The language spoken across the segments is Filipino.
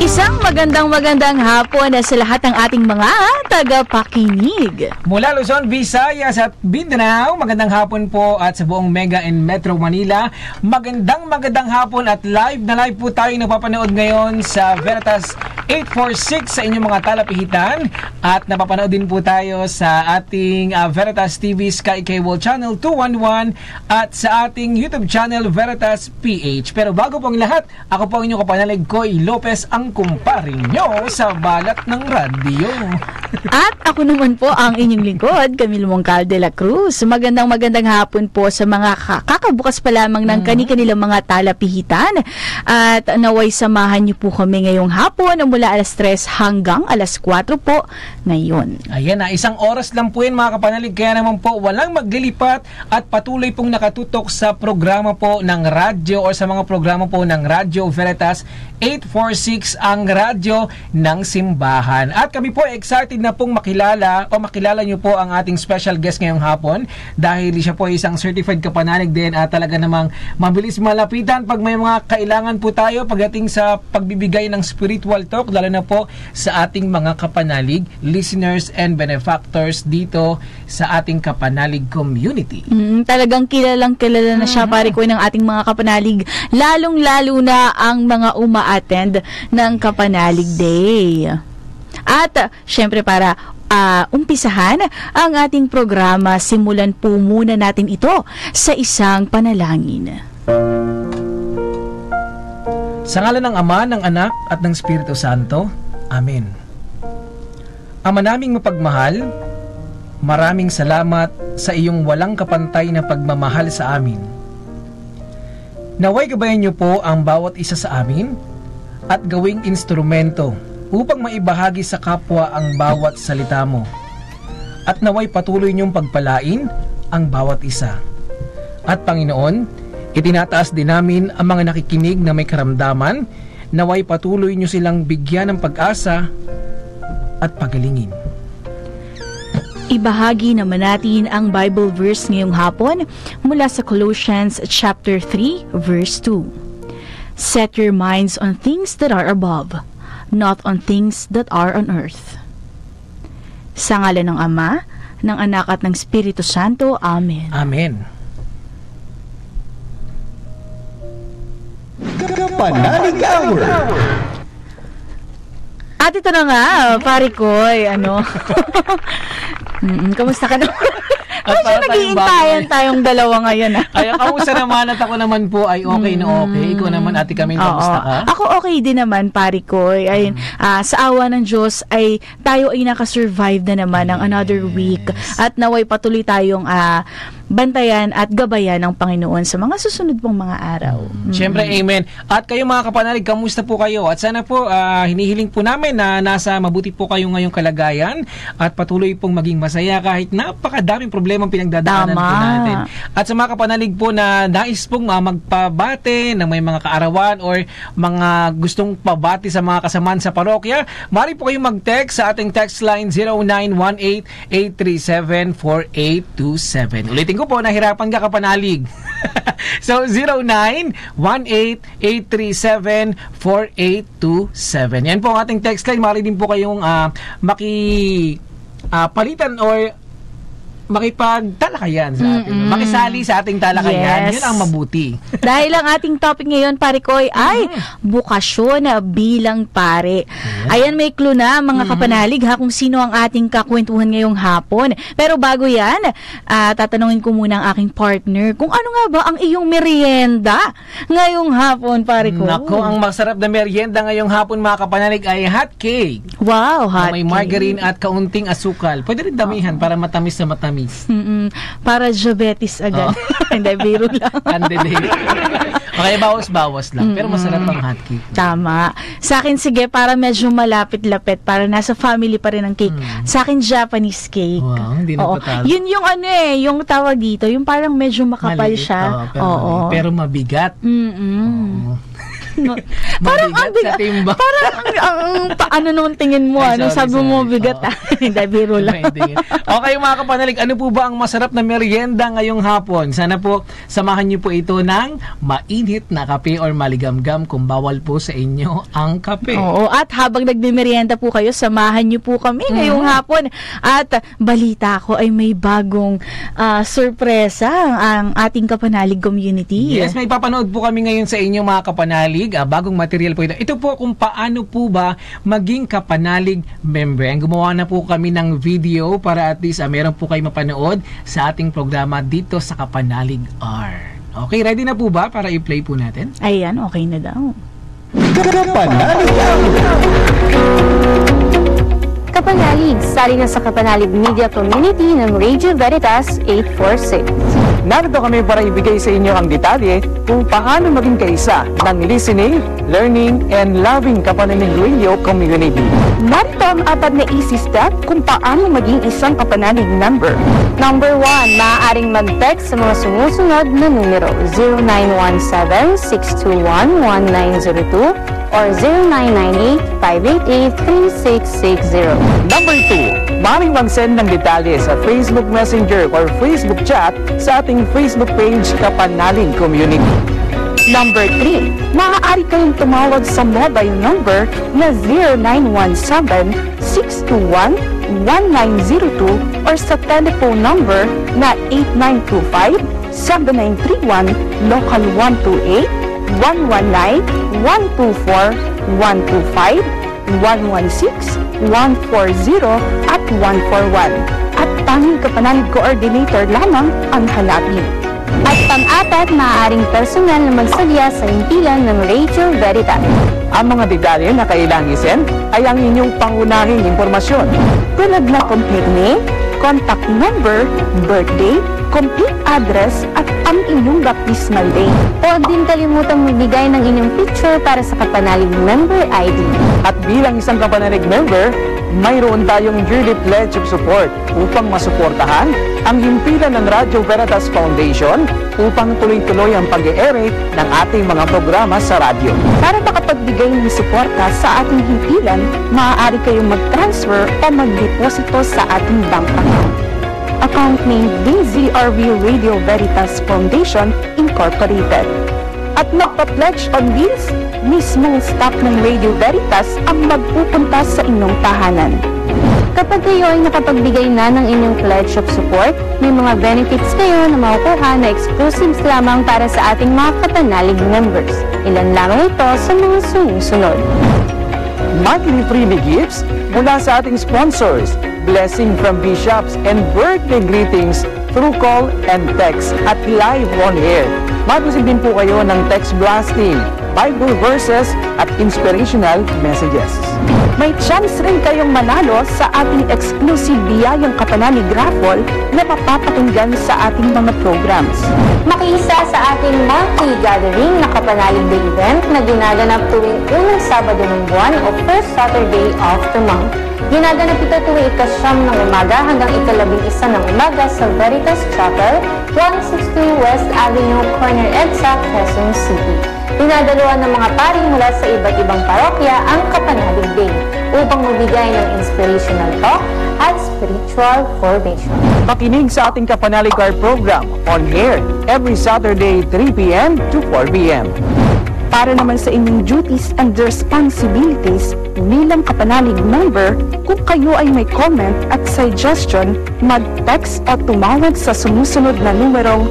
Isang magandang hapon sa lahat ng ating mga tagapakinig. Mula Luzon, Visayas at Mindanao, magandang hapon po at sa buong Mega and Metro Manila. Magandang hapon at live po tayo napapanood ngayon sa Veritas 846 sa inyong mga talapihitan at napapanood din po tayo sa ating Veritas TV Sky Cable Channel 211 at sa ating YouTube channel Veritas PH. Pero bago pong lahat, ako po ang inyong kapanalig, Koy Lopez, ang kumparing nyo sa balat ng radyo. At ako naman po ang inyong lingkod, Camilo Mongcal de la Cruz. Magandang hapon po sa mga kakabukas pa lamang ng kani-kanilang mga talapihitan. At naway samahan niyo po kami ngayong hapon mula alas 3 hanggang alas 4 po ngayon. Ayan na, isang oras lang po yun mga kapanalig, kaya naman po walang maglilipat at patuloy pong nakatutok sa programa po ng radyo o sa mga programa po ng Radyo Veritas 846, ang radyo ng simbahan. At kami po excited na pong makilala nyo po ang ating special guest ngayong hapon dahil siya po isang certified kapanalig din at talaga namang mabilis malapitan pag may mga kailangan po tayo pagdating sa pagbibigay ng spiritual talk, lalo na po sa ating mga kapanalig, listeners and benefactors dito sa ating kapanalig community. Talagang kilalang na siya, pare ko, ng ating mga kapanalig, lalong-lalo na ang mga uma-attend ng Kapanalig Day. At syempre para umpisahan ang ating programa, simulan po muna natin ito sa isang panalangin. Sa ngalan ng Ama, ng Anak at ng Espiritu Santo. Amen. Ama naming mapagmahal, maraming salamat sa iyong walang kapantay na pagmamahal sa amin. Naway gabayan niyo po ang bawat isa sa amin at gawing instrumento upang maibahagi sa kapwa ang bawat salita mo. At naway patuloy niyong pagpalain ang bawat isa. At Panginoon, itinataas din namin ang mga nakikinig na may karamdaman, naway patuloy niyo silang bigyan ng pag-asa at pagalingin. Ibahagi naman natin ang Bible verse ngayong hapon mula sa Colossians chapter 3 verse 2. Set your minds on things that are above, not on things that are on earth. Sa ngalan ng Ama, ng Anak at ng Espiritu Santo. Amen. Amen. Kapanalig Hour. At ito na nga, pare Koy, kamusta ka naman? At para nag-iintayan tayong dalawa ngayon. Ay, kamusta naman at ako naman po ay okay na okay. Ikaw naman, Ate Camille, kamusta ka? Ako okay din naman, pare Koy. Ayun, sa awa ng Diyos ay tayo ay nakasurvive na naman ng another week. At naway patuloy tayong bantayan at gabayan ng Panginoon sa mga susunod pong mga araw. Siyempre, amen. At kayo mga kapanalig, kamusta po kayo? At sana po, hinihiling po namin na nasa mabuti po kayo ngayong kalagayan at patuloy pong maging masaya kahit napakadaming problemang pinagdadaanan po natin. At sa mga kapanalig po na nais pong magpabate na may mga kaarawan or mga gustong pabati sa mga kasamaan sa parokya, mari po kayong mag-text sa ating text line 0918-837-4827. Ulitin ko po, nahirapan ka kapanalig. So, 0918-837-4827. Yan po ang ating text line. Mari din po kayong palitan or makipagtalakayan sa ating, makisali sa ating talakayan. Yes. Yun ang mabuti. Dahil ang ating topic ngayon, pare Koy, ay bukasyon bilang pare. Ayan, may clue na mga kapanalig kung sino ang ating kakwentuhan ngayong hapon. Pero bago yan, tatanungin ko muna ang aking partner kung ano nga ba ang iyong merienda ngayong hapon, pare Koy. Nako, ang masarap na merienda ngayong hapon mga kapanalig ay hot cake. Wow, hot may cake. Margarine at kaunting asukal. Pwede rin damihan para matamis na matamis. Para diabetes agad. Hindi, biro lang. Candidate. Okay, bawas-bawas lang. Pero masarap ang hotcake. Tama. Sa akin, sige, para medyo malapit-lapit, para nasa family pa rin ang cake. Sa akin, Japanese cake. Wow, hindi nagpatalo. Yun yung yung tawag dito, yung parang medyo makapal maliit, siya. pero mabigat. Parang ang Mabigat sa timba. Parang paano nung tingin mo? Ay, Ano sorry, sabi mo sorry. bigat? Hindi, biro lang. Okay mga kapanalig, ano po ba ang masarap na merienda ngayong hapon? Sana po samahan niyo po ito ng mainit na kape or maligamgam kung bawal po sa inyo ang kape. Oo, at habang nagmimerienda po kayo, samahan niyo po kami ngayong hapon. At balita ko ay may bagong sorpresa ang ating kapanalig community. Yes, may papanood po kami ngayon sa inyo mga kapanalig. Bagong material po ito. Ito po kung paano po ba maging kapanalig member. Ang gumawa na po kami ng video para at least meron po kayo mapanood sa ating programa dito sa Kapanalig R. Okay, ready na po ba para i-play po natin? Ayan, okay na daw. Kapanalig Hour. Kapanalig, sali na sa Kapanalig Media Community ng Radio Veritas 846. Narito kami para ibigay sa inyo ang detalye kung paano maging kaisa ng listening, learning, and loving Kapanalig Radio Community. Narito ang 4 na easy step kung paano maging isang Kapanalig member. Number 1, maaaring mag-text sa mga sumusunod na numero 0917-621-1902 or 0998-588-3660. Number 2, maaaring mag-send ng detalye sa Facebook Messenger or Facebook chat sa ating Facebook page Kapanalig Community. Number 3, maaari kayong tumawag sa mobile number na 0917-621-1902 or sa telephone number na 8925-7931, local 128-119-124-125, 116-140 at 141. At tanging kapanalig coordinator lamang ang hanapin. At pang-apat, maaaring personal na magsalya sa himpilan ng Radio Veritas. Ang mga detalye na kailangang i-send ay ang inyong pangunahing impormasyon. Tulad na complete name, contact number, birthday, complete address at ang inyong baptismal day. Huwag din kalimutang magbigay ng inyong picture para sa Kapanalig Member ID. At bilang isang Kapanalig member, mayroon tayong yearly pledge of support upang masuportahan ang himpilan ng Radio Veritas Foundation upang tuloy-tuloy ang pag-e-air ng ating mga programa sa radyo. Para makapagbigay ng suporta sa ating himpilan, maaari kayong mag-transfer o mag-deposito sa ating bank account. Account name DZRV Radio Veritas Foundation Incorporated. At magpa-pledge on bills, mismong staff ng Radio Veritas ang magpupunta sa inyong tahanan. Kapag kayo ay nakapagbigay na ng inyong pledge of support, may mga benefits kayo na makukuha na exclusives lamang para sa ating mga Kapanalig members. Ilan lamang ito sa mga sumusunod. Monthly freebie gifts mula sa ating sponsors, blessing from bishops and birthday greetings through call and text at live on air. Mag-receive din po kayo ng text blasting, Bible verses at inspirational messages. May chance rin kayong manalo sa ating exclusive biyayang Kapanalig raffle na mapapakinggan sa ating mga programs. Makiisa sa ating monthly gathering na Kapanalig Day event na ginaganap tuwing unang Sabado ng buwan o first Saturday of the month. Ginaganap ito tuwing 9 ng umaga hanggang 11 ng umaga sa Veritas Chapel, 162 West Avenue, Corner EDSA, Quezon City. Dinadaluhan ng mga pari mula sa iba't ibang parokya ang Kapanalig Day upang magbigay ng inspirational talk at spiritual formation. Makinig sa ating Kapanalig Car program on air every Saturday 3 p.m. to 4 p.m. Para naman sa inyong duties and responsibilities bilang Kapanalig member, kung kayo ay may comment at suggestion, mag-text o tumawag sa sumusunod na numerong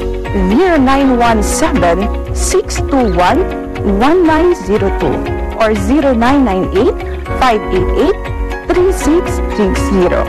0917-621-1902 or 0998-588-3630.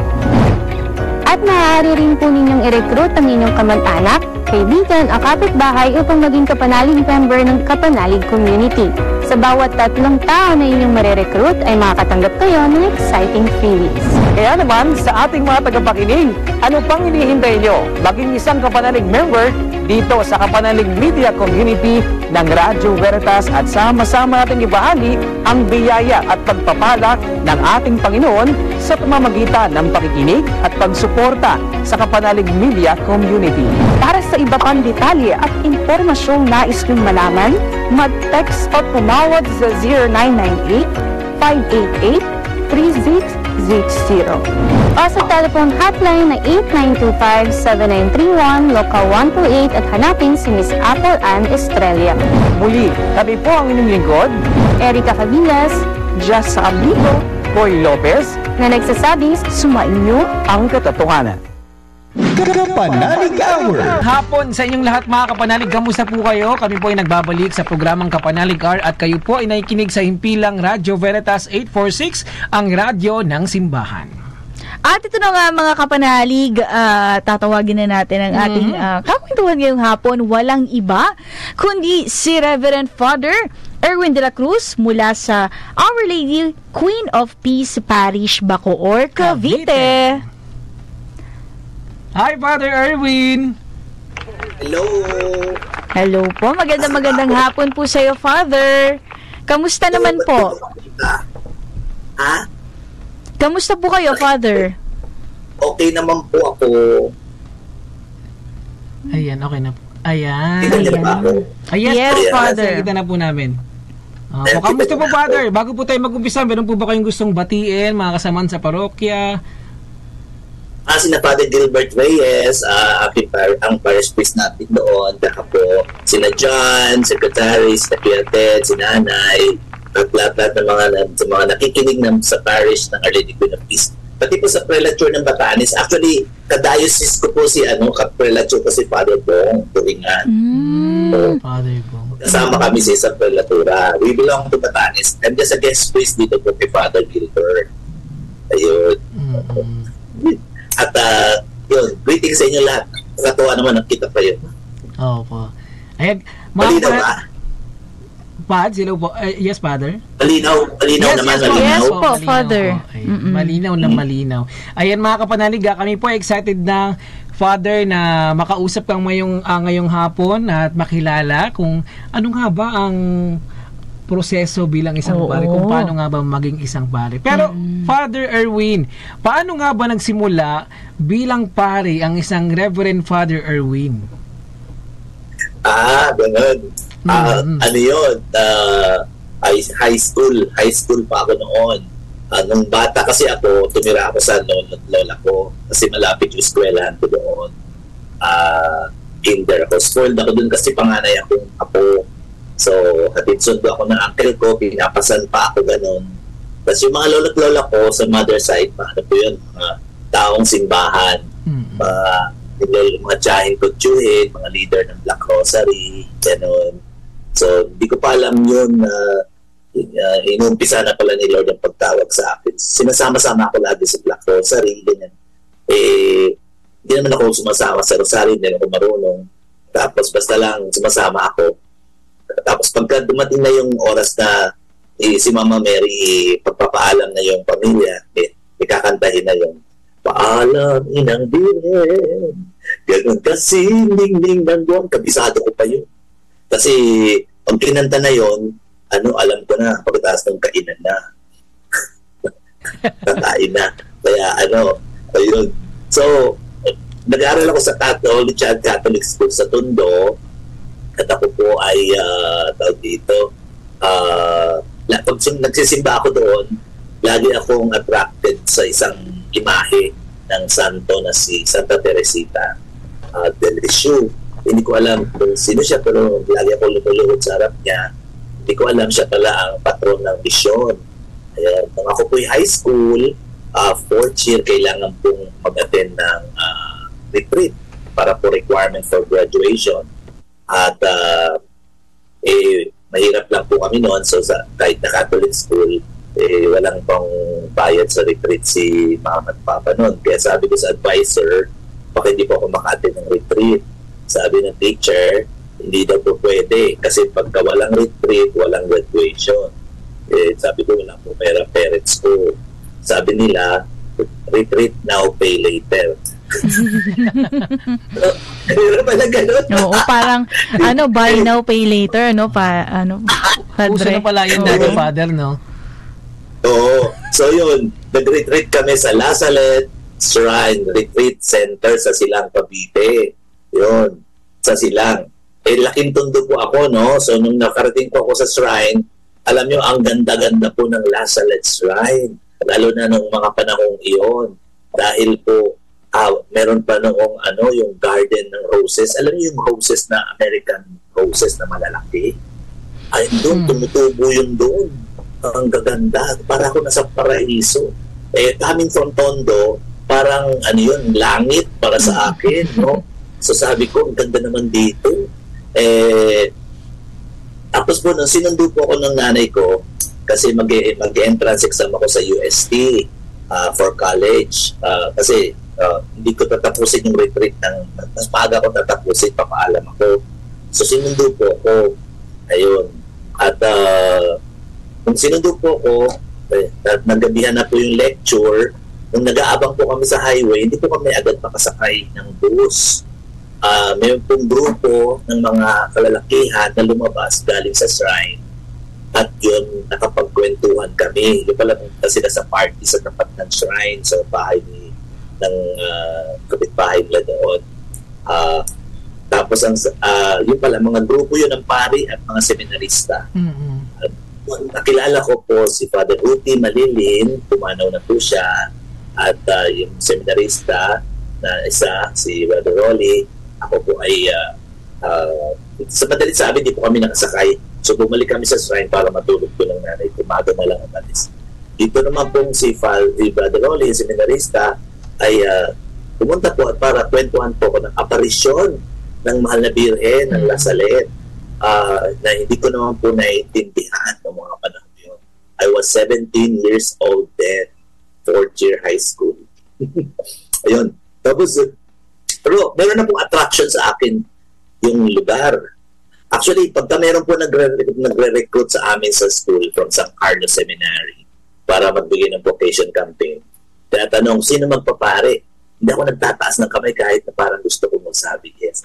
At maaari rin po ninyong i-recruit ang inyong kamag-anak, kaibigan o kapitbahay upang maging Kapanalig member ng Kapanalig Community. Sa bawat 3 tao na inyong marirecruit ay makakatanggap kayo ng exciting freebies. Kaya naman sa ating mga tagapakinig, ano pang hinihintay nyo? Maging isang Kapanalig member dito sa Kapanalig Media Community ng Radyo Veritas at sama-sama natin ibahagi ang biyaya at pagpapala ng ating Panginoon sa pamamagitan ng pakikinig at pagsuporta sa Kapanalig Media Community. Para sa sa iba pang detalye at impormasyong nais niyong malaman, mag-text o tumawag sa 0998-588-3660 O sa telephone hotline na 8925-7931, Local 128 at hanapin si Miss Apple Ann Estrella. Muli, kami po ang inyong lingkod, Erica Cabillas, Just sa Amigo, Boy Lopez, na nagsasabing sumainyo ang katotohanan. Kapanalig Hour. Hapon sa inyong lahat mga kapanalig, kamusta po kayo? Kami po ay nagbabalik sa programang Kapanalig Hour at kayo po ay nakikinig sa himpilang Radyo Veritas 846, ang radyo ng simbahan. At ito na nga mga kapanalig, tatawagin na natin ang ating kakwentuhan ngayong hapon. Walang iba kundi si Reverend Father Erwin de la Cruz mula sa Our Lady Queen of Peace Parish, Bacoor, Cavite. Hi Father Erwin! Hello! Hello po, magandang hapon po sa iyo, Father. Kamusta naman po? Ha? Kamusta po kayo, Father? Okay naman po ako. Ayan, okay na po. Ayan. Kita niyo ba ako? Ayan, Yes, po, Father. Kita na po namin. Po, kamusta po, Father? Bago po tayo mag-umpisa, meron po ba kayong gustong batiin, mga kasamaan sa parokya? Sina Father Gilbert Reyes, ang parish priest natin doon. Saka po, sina John, Secretary, sina Kuya Ted, si Nanay, at lahat ng mga nakikinig sa parish ng Our Lady Queen of Peace. Pati po sa prelature ng Batanes. Actually, ka-diocese ko po si ka-prelature ko si Father Bong Turingan. So, Father po. kasama kami sa isang prelatura. We belong to Batanes. I'm just a guest priest dito po kay Father Gilbert. Ayun. At yun, greetings sa inyo lahat. Nakatuwa naman nakita kayo. Opo. Ayan. Malinaw ba? Pad, hello po. Yes, Father? Malinaw naman. Yes Malinaw. po, Father. Malinaw na malinaw. Ayan mga kapanalig, kami po excited na Father na makausap kang ngayong hapon at makilala kung ano nga ba ang proseso bilang isang pare, kung paano nga ba maging isang pare. Pero Father Erwin, paano nga ba nagsimula bilang pare ang isang Reverend Father Erwin? Ganun. Ano yun? High school pa ako noon. Nung bata kasi ako, tumira ako sa lola ko kasi malapit yung eskwelahan ko doon. Kinder ako. Spoiled ako doon kasi panganay akong apo. So, hatid sundo ako ng uncle ko, pinapasan pa ako ganun. Tapos yung mga lolo't-lola ko sa mother side, ano po yun, mga taong simbahan, mga tiyahin kutsuhin, mga leader ng Black Rosary, ganun. So, hindi ko pa alam yun na inumpisa na pala ni Lord ang pagtawag sa akin. Sinasama-sama ako lagi sa Black Rosary, ganyan. Hindi naman ako sumasama sa Rosary, hindi ako marunong. Tapos basta lang sumasama ako. Tapos pagka dumating na yung oras na si Mama Mary pagpapaalam na yung pamilya, ikakantahin na yung paalam inang biren, ganun kasi ningning ng buwan. Kabisado ko pa yun. Kasi pag kinanta na yun, alam ko na, pagkataas ng kainan na. Kakain na. Kaya ayun. So, nag-aaral ako sa Catholic School sa Tondo. At ako po ay tawag dito, pag nagsisimba ako doon, lagi akong attracted sa isang imahe ng santo na si Santa Teresita del Lisieux. Hindi ko alam kung sino siya, pero lagi ako lumuluhod sa harap niya. Hindi ko alam siya pala ang patron ng misyon. Nung ako po high school, 4th year, kailangan pong mag-attend ng retreat para po requirement for graduation. At mahirap lang po kami noon. So kahit na Catholic school, walang pang bayad sa retreat si Mama at Papa noon. Kaya sabi ko sa advisor, baka hindi po ako maka-attend ng retreat. Sabi ng teacher, hindi daw po pwede kasi pagka walang retreat, walang graduation. Sabi ko, wala po pera parents ko. Sabi nila, retreat now, pay later. Pero pala ganun. Oo, parang buy now, pay later, Uso na pala yun dati, Father, no? Oo. So yun, nag-retreat kami sa La Salette Shrine Retreat Center sa Silang Cavite. Yun. sa Silang. Laking Tondo po ako, no? So, nung nakarating po ako sa shrine, alam nyo, ang ganda-ganda po ng La Salette Shrine. Lalo na nung mga panahong iyon. Dahil po, meron pa noong yung garden ng roses. Alam niyo yung roses na American roses na malalaki? Ay, doon, tumutubo yun doon. Ang gaganda. Para ako nasa paraiso. Coming from Tondo, parang langit para sa akin, no? So sabi ko, ang ganda naman dito. Tapos po, nung sinundo po ako ng nanay ko, kasi mag-entrance exam ako sa UST for college. Kasi hindi ko tatapusin yung retreat mas maaga ko tatapusin, papaalam ako. So sinundo po ako. Ayun. At nung sinundo po ako, naggabihan na po yung lecture. Nung nag-aabang po kami sa highway, hindi po kami agad makasakay ng bus. May pong grupo ng mga kalalakihan na lumabas galing sa shrine. At yun, nakapagkwentuhan kami. Yung pala kasi nasa party sa tapat ng shrine, sa bahay ng kapitbahay nila doon. Tapos yung pala, mga grupo yun ng pari at mga seminarista. Nakilala ko po si Father Uti Malilin, pumanaw na po siya, at yung seminarista na isa, si Brother Rolly. Ako po ay sa madalit sabi, di po kami nakasakay. So bumalik kami sa shrine para matulog po ng nanay. Umaga na lang umalis. Dito naman pong si Brother Rolly, yung seminarista, ay pumunta po at para kwentuhan po ko ng aparisyon ng Mahal na Birhen ng La Salette, na hindi ko naman po naiintindihan ng mga panahon yun. I was 17 years old then, 4th year high school. Ayun. Tapos, pero meron na pong attraction sa akin yung lugar. Actually, pagka meron po nagre-recruit sa amin sa school from San Carlos Seminary para magbigay ng vocation campaign, tinatanong, sino magpapare? Hindi ako nagtataas ng kamay kahit na parang gusto ko magsabi yes.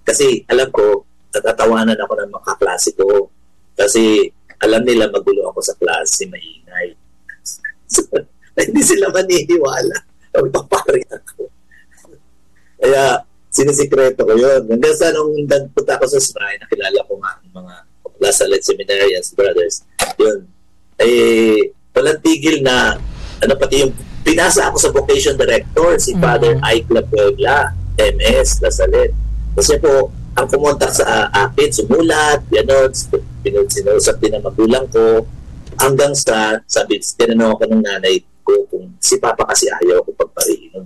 Kasi alam ko, natatawanan ako ng mga kaklase ko. Kasi alam nila magulo ako sa klase, maingay. So, hindi sila maniniwala. Magpapare ako. Kaya, sinisikreto ko yun. Hanggang sa nung nagpunta ako sa shrine, nakilala ko nga ang mga La Salette Seminarians brothers. Yun. Walang tigil na, pati yung pinasa ako sa vocation director, si Father Aikla Puebla, MS, La Salette. Kasi po, ang kumontak sa akin, sumulat, sinusap din ang magulang ko, hanggang sa, tinanong ako ng nanay ko kung si Papa kasi ayaw ko pagparihin.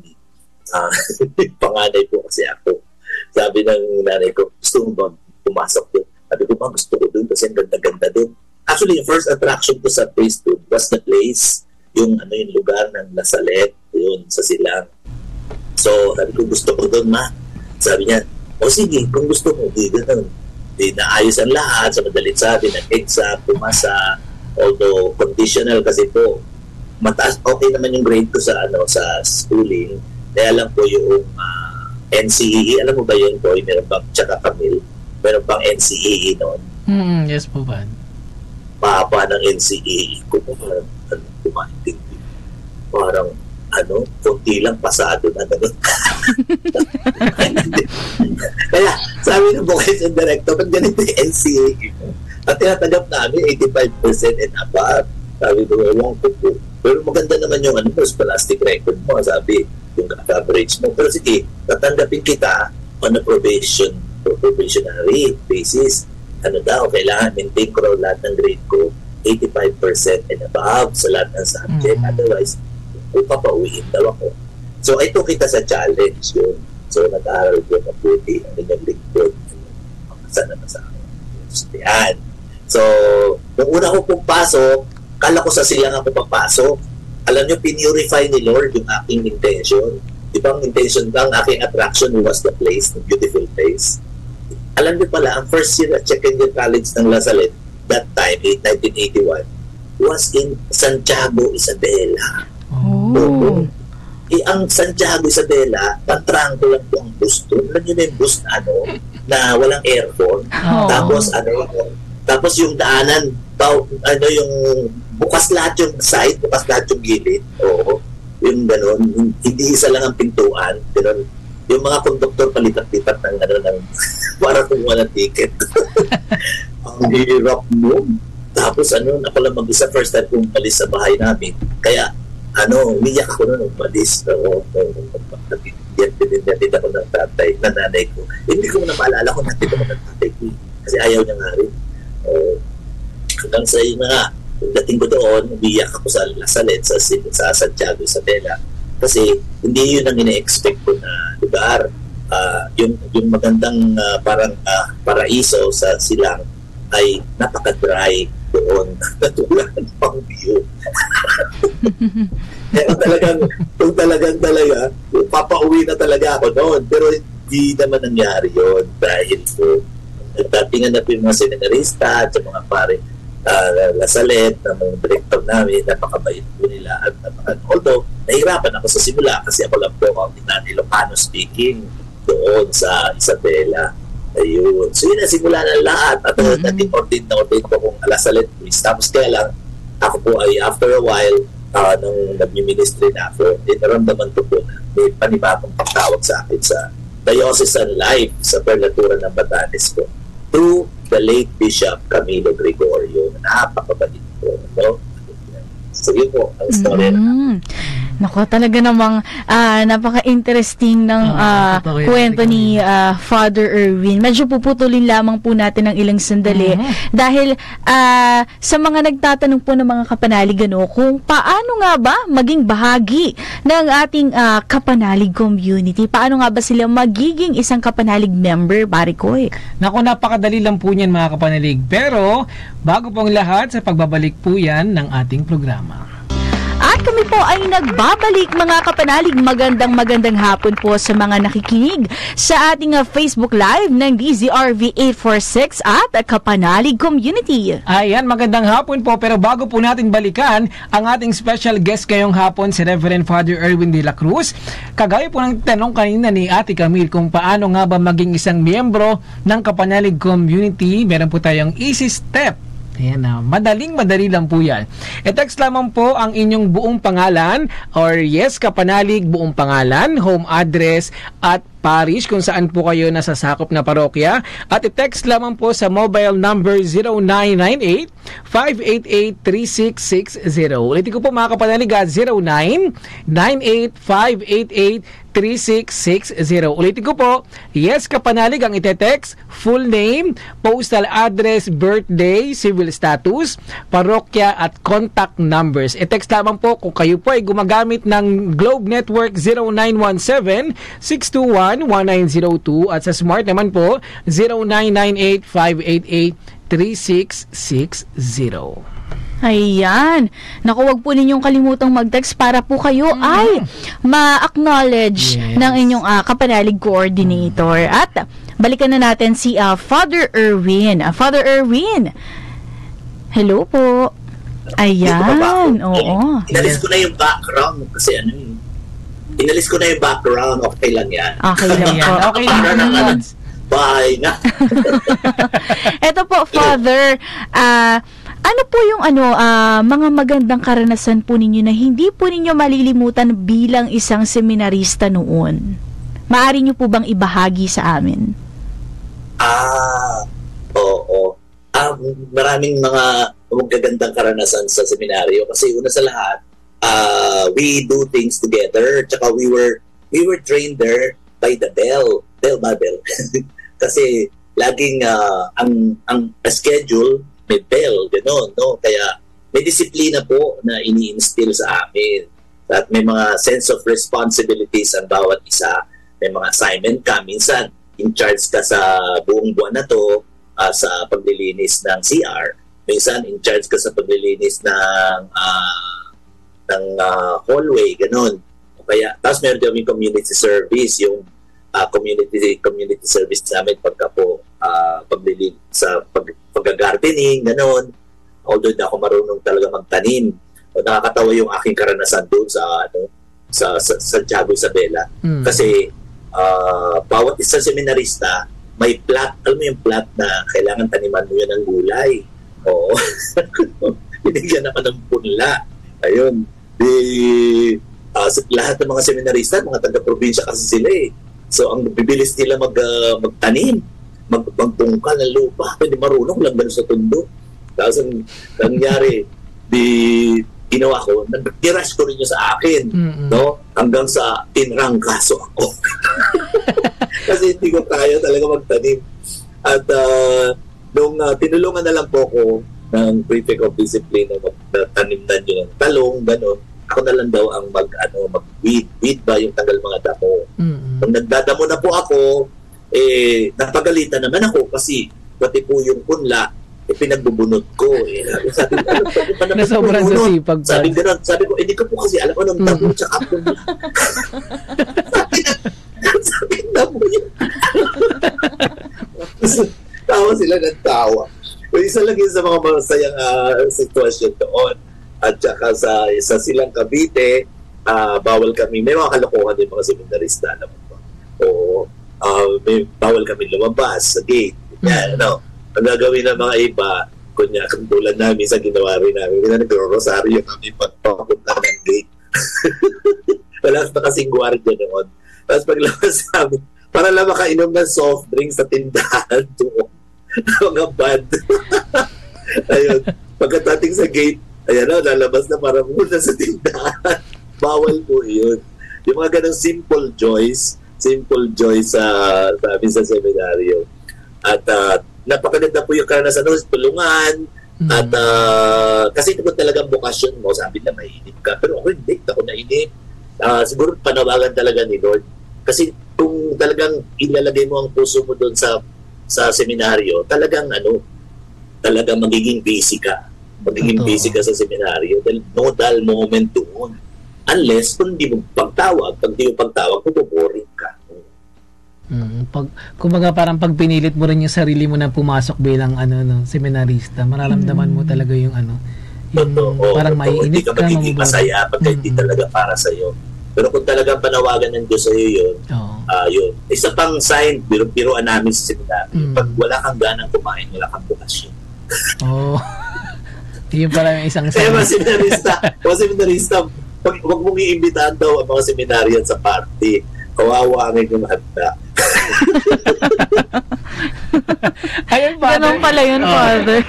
Panganay po kasi ako. Sabi ng nanay ko, gusto mo ba pumasok doon? Sabi ko ba, gusto ko doon kasi ang ganda-ganda doon. Actually, yung first attraction ko sa priesthood was the place, yung lugar ng La Salette, yun, sa Silang. So, sabi ko, gusto ko doon, ma. Sabi niya, sige, kung gusto mo, di ganun. Di naayos ang lahat, sa madalit sabi, nag-exam, pumasa, although conditional kasi po, mataas, okay naman yung grade ko sa schooling. Kaya lang po yung NCEE, alam mo ba yun po, meron bang, tsaka Camille, meron bang NCEE noon? Yes po ba? Papa ng NCEE ko po, parang kumaintindi. Parang, konti lang pasado na gano'n. Kaya, sabi ng vocation director, pag ganito yung NCEE mo, at tinatanggap namin 85% and above. Sabi ko, ewan ko po. Pero maganda naman yung scholastic record mo, sabi, yung average mo. Pero sige, tatanggapin kita on a probationary basis. Kailangan maintain ko raw lahat ng grade ko 85% and above sa lahat ng subject. Otherwise, papauwiin daw ako. So, ito kita sa challenge yun. So, nag-aaral ko mabuti ang inyong lingkod. Sana na sa akin. So, nung una ko pumapasok, kala ko sa Silang ako papasok. Alam nyo, pinurify ni Lord yung aking intention. Di ba ang intention ba, ang aking attraction was the place, the beautiful place. Alam nyo pala, ang first year at second year college ng La Salette, that time, 1981, was in Santiago, Isabela. Oh. Ang Santiago, Isabela, pantrangko lang po ang bus doon. Alam nyo na yung bus na walang aircon. Oh. Tapos yung daanan, yung bukas lahat yung side, bukas lahat yung gilid. Oo. Yung gano'n, hindi isa lang ang pintuan. Gano'n. yung mga konduktor palipat-lipat ng para kumuha ng ticket. Ang hirap nun. Tapos ako lang mag-isa, first time kong umalis sa bahay namin. Kaya umiyak ako nun umalis. Natid ako ng nanay ko. Hindi ko na maalala kung natid ako ng tatay ko. Kasi ayaw niya nga rin. Hanggang sa yun nga, dating ko doon, umiyak ako sa Lasalet, sa Santiago, Isabela. Kasi hindi yun ang ina-expect ko na lugar. Yung magandang parang paraiso sa Silang ay napaka-dry doon. Natulad pang view. Kung talagang papauwi na talaga ako noon. Pero hindi naman nangyari yun dahil po nagtatingan na po yung mga seminarista at yung mga pare Lasalet, na mga director namin, napakabait po nila. Although, nahirapan ako sa simula kasi ako lang po ang Ilocano speaking doon sa Isabela. Ayun. So yun ang simula ng lahat. At naging ordained ko kung Lasalet priest. Tapos kaya lang, ako po ay after a while, nung nag-ministry na ako, naramdaman ko po na may panibagong pagtawag sa akin sa diocesan life sa Perlaturan ng Batanes ko. Through the late Bishop Camilo Gregorio. Napakabait po. No? So yun po, ang story. Naku, talaga namang napaka-interesting ng kwento ni Father Erwin. Medyo puputulin lamang po natin ng ilang sandali dahil sa mga nagtatanong po ng mga kapanalig kung paano nga ba maging bahagi ng ating kapanalig community. Paano nga ba sila magiging isang kapanalig member, Pare Koy? Naku, napakadali lang po niyan mga kapanalig. Pero bago pong lahat, sa pagbabalik po yan ng ating programa. At kami po ay nagbabalik mga kapanalig. Magandang hapon po sa mga nakikinig sa ating Facebook Live ng DZRV 846 at Kapanalig Community. Ayan, magandang hapon po. Pero bago po natin balikan ang ating special guest ngayong hapon, si Reverend Father Erwin de la Cruz. Kagaya po ng tanong kanina ni Ate Camille kung paano nga ba maging isang miyembro ng Kapanalig Community, meron po tayong easy step. Ayan na, madali lang po yan. E-text lamang po ang inyong buong pangalan or yes, kapanalig, buong pangalan, home address at parish kung saan po kayo nasasakop na parokya. At i-text lamang po sa mobile number 0998-588-3660. Ulitin ko po mga kapanalig, 0998-588-3660. Ulitin ko po, yes, kapanalig ang ite-text, full name, postal address, birthday, civil status, parokya at contact numbers. I-text lamang po kung kayo po ay gumagamit ng Globe Network 0917-621-1902 at sa Smart naman po 0998-588-3660. Ayan. Naku, wag po ninyong kalimutang mag-text para po kayo ay ma-acknowledge ng inyong kapanalig coordinator. At balikan na natin si Father Erwin. Father Erwin, hello po. Ayan. Oo. Inalis ko na yung background kasi inalis ko na yung background. Okay lang yan. Okay lang po. Okay lang yan. Bye na. Ito po, Father, ano po yung mga magandang karanasan po ninyo na hindi po ninyo malilimutan bilang isang seminarista noon? Maaari nyo po bang ibahagi sa amin? Oo. Maraming mga magagandang karanasan sa seminaryo kasi una sa lahat, we do things together. Tsaka we were trained there by the bell. Kasi laging ang schedule may bell, gano'n, no? Kaya may disiplina po na ini-instill sa amin. At may mga sense of responsibilities ang bawat isa. May mga assignment ka. Minsan, in charge ka sa buong buwan na to sa paglilinis ng CR. Minsan, in charge ka sa paglilinis ng hallway, gano'n. Kaya, tapos meron din community service, yung community service namin pagka po paglilinis sa pag-gardening, gano'n. Although na ako marunong talaga magtanim. Nakakatawa yung aking karanasan doon sa Santiago, Isabela. Kasi bawat isang seminarista may plot, alam mo yung plot na kailangan taniman mo yan ng gulay. Oo. Binigyan naman ng punla. Ayun. Lahat ng mga seminarista, mga taga-probinsya kasi sila So, ang bibilis nila magtanim, magtungkal ng lupa. Hindi marunong lang ganun sa tundo. Tapos, ang nangyari, ginawa ko, nag-rush ko rin yun sa akin, no? Hanggang sa tinrangkaso ako. Kasi hindi ko kaya talaga magtanim. At nung tinulungan na lang po ko ng prefect of discipline na magtanimnan yun ng talong, gano'n, ako na lang daw ang mag-weed ba yung tanggal mga damo. Nung nagdadamo na po ako, napagalitan naman ako kasi pati po yung punla, pinagbubunot ko. Sabi ko, nasobrang sa sipag. Sabi ko, hindi ko po kasi alam anong damo tsaka punla. Sabi damo yun. Tawa sila ng tawa. Isa lang yun sa mga masayang sitwasyon doon. At saka sa Silang Cavite, bawal kami, may mga kalokohan din mga seminarista, alam mo ba? Bawal kami lumabas sa gate. Yan, ang gagawin ng mga iba, kunya, tulad namin sa ginawa rin namin, nagro-rosaryo kami pagpapunta ng gate. Wala na kasing gwardiya noon. Tapos paglabas namin, para lang makainom ng soft drinks sa tindahan doon. Mga bad. Ayun, pagkatating sa gate, ayan na, lalabas na para muna sa tindahan. Bawal po yun. Yung mga ganang simple joys sa amin sa seminaryo. At napakaganda po yung karanasan, tulungan. At kasi ito po talagang bukasyon mo, sabi na mainip ka. Pero ako hindi, ako nainip. Siguro panawagan talaga ni Lord. Kasi kung talagang ilalagay mo ang puso mo doon sa seminaryo, talagang magiging busy ka. Magiging busy ka sa seminaryo. No dull moment doon. Unless kung di mo pagtawag, maboboring ka. Kumbaga parang pag pinilit mo rin yung sarili mo na pumasok bilang seminarista, mararamdaman mo talaga yung parang maiinip ka, hindi ka masaya pag hindi talaga para sa iyo. Pero kung talagang panawagan ng Diyos sa iyo yun, yun. Isa pang sign, biruan namin sa seminaryo. Pag wala kang ganang kumain, wala kang bukasyon. Yun pala yung isang sign. Mga seminarista, huwag mong iimbitahan daw ang mga seminaryan sa party. Kawawa ang yung handa. Ayun, Father. Ganun pala yun, Father.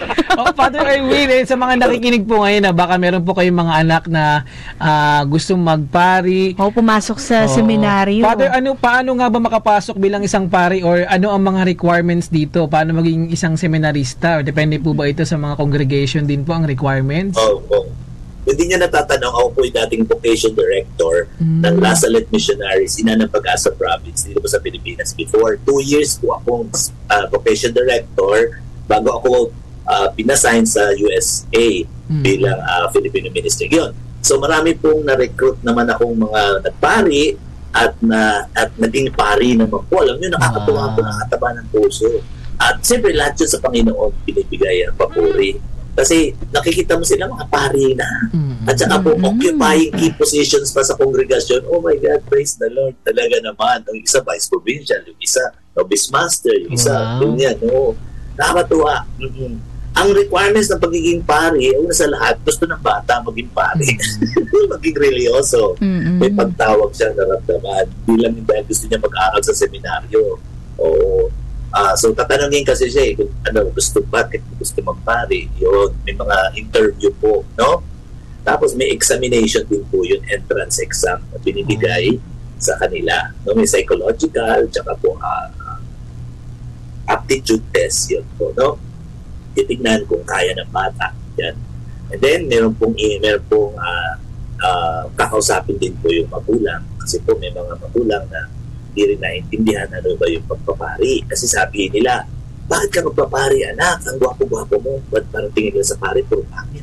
Father Erwin, sa mga nakikinig po ngayon, baka meron po kayong mga anak na gustong magpari. Pumasok sa seminaryo. Father, paano nga ba makapasok bilang isang pari, or ano ang mga requirements dito? Paano maging isang seminarista? Or depende po ba ito sa mga congregation din po ang requirements? Hindi niya natatanong, ako po yung dating vocation director ng La Salette Missionaries, ina ng Pag-asa Province dito po sa Pilipinas. Before 2 years po akong vocation director bago ako pinasign sa USA bilang Filipino Ministry. Yun. So marami pong na-recruit naman akong mga nagpari at naging pari naman po. Alam nyo, nakakatuwa po, nakataba ng puso. At siyempre lahat yun sa Panginoon binibigay ang papuri. Kasi nakikita mo sila mga pari na. At saka po occupying key positions pa sa kongregasyon. Oh my God, praise the Lord. Talaga naman. Ang isa vice provincial, yung isa novice master, yung isa ganyan. Nakakatuwa. Ang requirements ng pagiging pari, una sa lahat, gusto ng bata maging pari. Maging religyoso. May pagtawag siya naramdaman. Hindi lang dahil gusto niya mag-aaral sa seminaryo. So tatanungin kasi siya kung bakit gusto magpari. Yun, may mga interview po, no? Tapos may examination din po yun, entrance exam na binibigay sa kanila. No? May psychological, tsaka po aptitude test yun po, no? Titignan kung kaya ng bata. Yan. And then meron pong kakausapin din po yung magulang. Kasi po may mga magulang na hindi rin naintindihan ano ba yung pagpapari. Kasi sabi nila, bakit ka magpapari, anak? Ang gwapo-gwapo mo. Ba't parang tingin nila sa pari, puro pangit.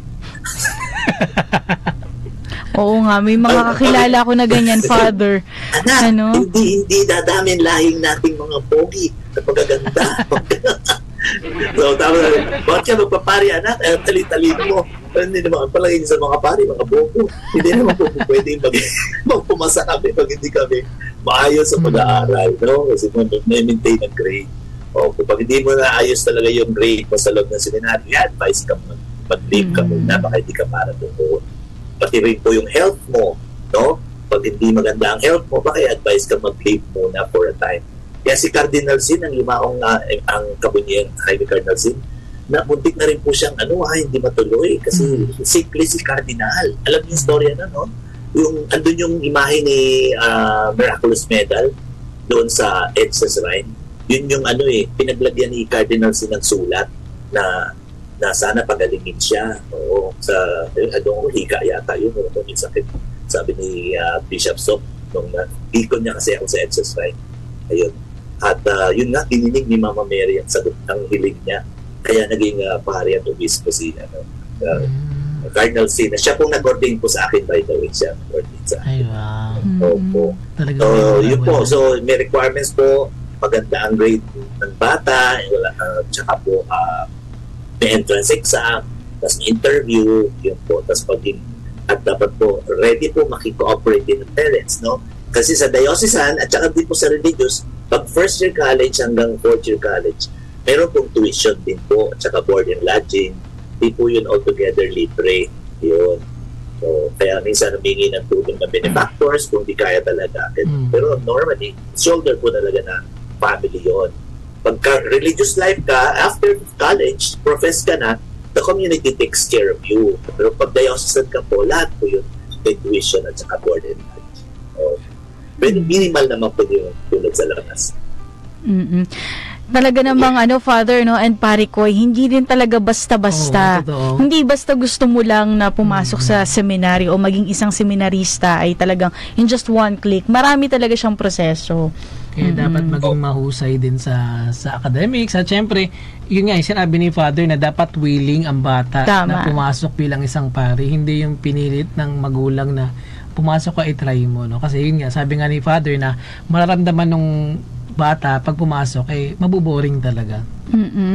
Oo nga, may mga kakilala ko na ganyan, Father. Anak, hindi dadamin lahing nating mga pogi na pagaganda. So, tama na rin. Bakit ka magpapari, anak? Tali-talino mo. Hindi naman palagay sa mga pari, mga bobo. Hindi naman po pwedeng magpumasa kami pag hindi kami maayos sa pag-aaral, no? Kasi may maintain ang grade. Kung hindi mo na ayos talaga yung grade mo sa loob ng seminaryo, i-advise ka mag-leave ka muna, baka hindi ka para doon. Pati rin po yung health mo, no? pag hindi maganda ang health mo, baka i-advise ka mag-leave muna for a time. Kaya si Cardinal Sin, ang yumaong ang kabunyan, Jaime Cardinal Sin, na muntik na rin po siyang hindi matuloy kasi sickly si Cardinal. Alam niyo yung storya na, no? Yung andun yung imahe ni Miraculous Medal doon sa Edsa's Shrine. Yun yung pinaglagyan ni Cardinal Sin ng sulat na sana pagalingin siya. Oo, sa hika yata yun, yung sakit. Sabi ni Bishop Sok nung ikon niya kasi ako sa Edsa's Shrine. Ayun. At yun nga, dininig ni Mama Mary ang sagot ng hiling niya. Kaya naging pari at obispo si Cardinal Sin. Siya pong nag-ordain po sa akin, by the way. Siya nag-ordain sa akin. Ay, wow. Opo. So, yun po. So, may requirements po. Maganda ang grade ng bata. Tsaka po, may entrance exam. Tapos may interview. Yun po. Tapos at dapat po, ready po makikooperate din ng parents, no? Kasi sa diocesan at saka din po sa religious, pag first year college hanggang fourth year college, meron pong tuition din po at saka board and lodging. Di po yun altogether libre. Yun. So, kaya minsan humingi ng tulong ng benefactors kung di kaya talaga. Pero normally, shoulder po talaga na family yun. Pagka religious life ka, after college, profess ka na, the community takes care of you. Pero pag diocesan ka po, lahat po yun, may tuition at saka board and lodging. Pero minimal naman po yung tulad sa labas. Talaga namang Father, no, and Pare Koy, hindi rin talaga basta-basta. Hindi basta gusto mo lang na pumasok sa seminary o maging isang seminarista ay talagang in just one click. Marami talaga siyang proseso. Kaya dapat maging mahusay din sa academics. At syempre, yun nga, sinabi ni Father na dapat willing ang bata na pumasok bilang isang pari. Hindi yung pinilit ng magulang na pumasok ka, i-try mo, no? Kasi yun nga, sabi nga ni Father na mararamdaman nung bata pag pumasok mabuboring talaga.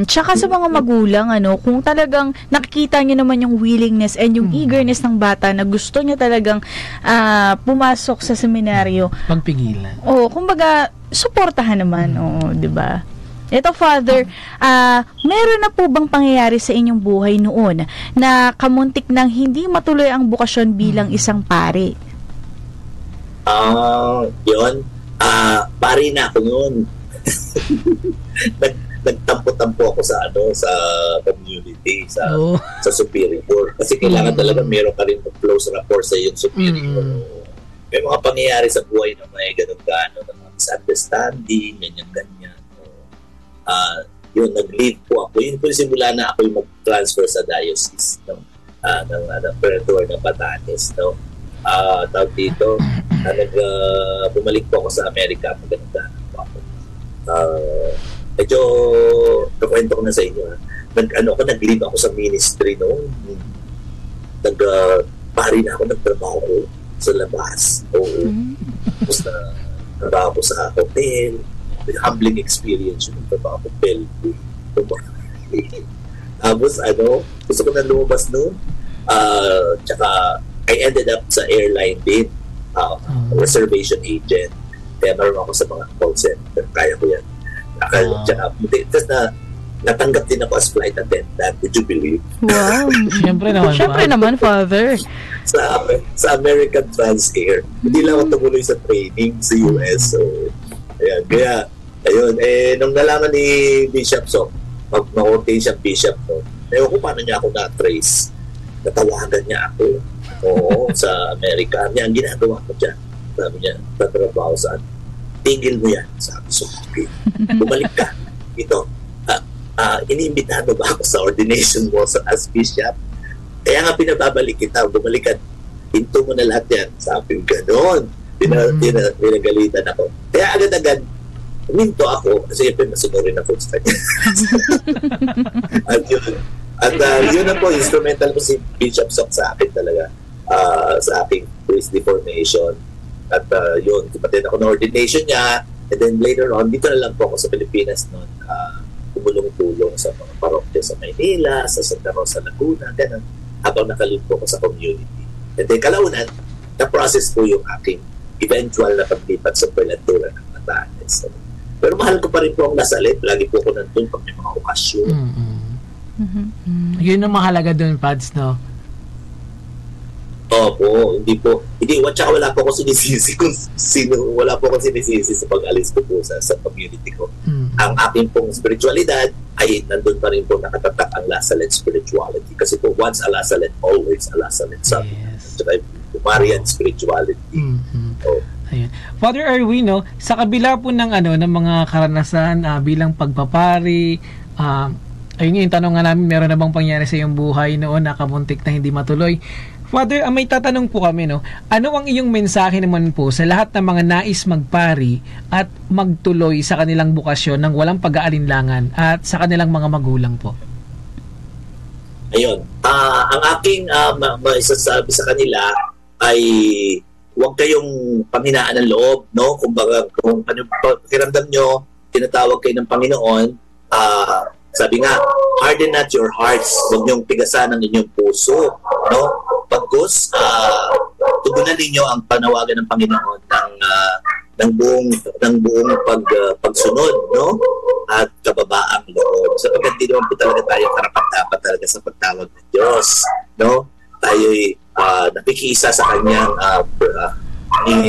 Tsaka sa mga magulang, kung talagang nakikita niyo naman yung willingness and yung eagerness ng bata na gusto niya talagang pumasok sa seminaryo, pagpigilan. Kumbaga suportahan naman, 'di ba? Ito, Father, meron na po bang pangyayari sa inyong buhay noon na kamuntik nang hindi matuloy ang bukasyon bilang isang pari? Yun. Pari na ako noon. Nagtampo-tampo ako sa community, sa superior. Kasi kailangan talaga meron ka rin close rapport sa iyong superior. May mga pangyayari sa buhay na may ganun-gano, na mga misunderstanding, ganyan-ganyan. Yun, nag-leave po ako. Yun po simula na ako yung mag-transfer sa diocese, no? ng Pretor ng Batanes, no? Tawag dito, bumalik po ako sa Amerika. Maganda po ako. Medyo kakwento ko na sa inyo. Nag-leave ako sa ministry noon. Pari na ako, nagtrabaho ko sa labas. Tapos trabaho ko sa hotel. Humbling experience yung trabaho ko. Tapos gusto ko na lumabas noon. Tsaka I ended up sa airline din, reservation agent. Kaya meron ako sa mga call center. Kaya ko yan. Tapos natanggap din ako as flight attendant. Did you believe? Wow. Siyempre naman, Father. Sa American Transair. Hindi lang ako tumuloy sa training sa US. So, ayan. Kaya, ayun. Nung nalaman ni Bishop Sok, mag-ordain siyang bishop, no? Ewan ko paano niya ako na-trace. Natawagan niya ako. Sa Amerika. Ang ginagawa ko dyan. Sabi niya, tatrabaho saan? Tigil mo yan. Sabi, so, okay. Bumalik ka. Ito. Iniimbitahan mo ba ako sa ordination mo as bishop? Kaya nga pinababalik kita. Bumalik ka. Hinto mo na lahat yan. Sabi, gano'n. Pinagalitan ako. Kaya agad-agad, huminto ako. Kasi masunurin ako sa kanya. At yun na po, instrumental po si Bishop Sok sa akin talaga. Sa aking priestly formation. At yun, kapatid ako na ordination niya. And then later on, dito na lang po ako sa Pilipinas noon. Tumulong-tulong sa mga parokya sa Maynila, sa Santa Rosa, Laguna, ganun. Habang nakalip po ako sa community. And then kalaunan, na-process po yung aking eventual na paglipat sa Perlantura ng Batanes. Pero mahal ko pa rin po ang Lasalet. Lagi po ako nandun pag may mga okasyon. Yun ang mahalaga doon, Pads, no? Opo, hindi, tsaka wala po ako sinisisi wala po ako sinisisi sa pag-alis ko po sa community ko. Ang aking pong spiritualidad ay nandun pa rin po nakatatak ang Lasalle spirituality. Kasi po, once a Lasalle, always a Lasalle. Tsaka Marian spirituality. So, ayan. Father Erwin, no, sa kabila po ng mga karanasan bilang pagpapari, ayun yung tanong nga namin, meron na bang pangyari sa iyong buhay noon na kamuntik na hindi matuloy? Father, may tatanong po kami, no? Ano ang iyong mensahe naman po sa lahat ng mga nais magpari at magtuloy sa kanilang bukasyon ng walang pag-aalinlangan at sa kanilang mga magulang po? Ayun. Ang aking maisasabi sa kanila ay huwag kayong panghinaan ng loob, no? Kumbaga, kung pakiramdam nyo, tinatawag kayo ng Panginoon, sabi nga, harden not your hearts. Huwag niyong tigasan ang inyong puso, no? Pagkus, tugunan ninyo ang panawagan ng Panginoon ng buong pagsunod, no? At kababaang loob. Sapagkat di naman po talaga tayo karapat-dapat talaga sa pagtawag ng Diyos, no? Tayo'y nakikiisa sa kanyang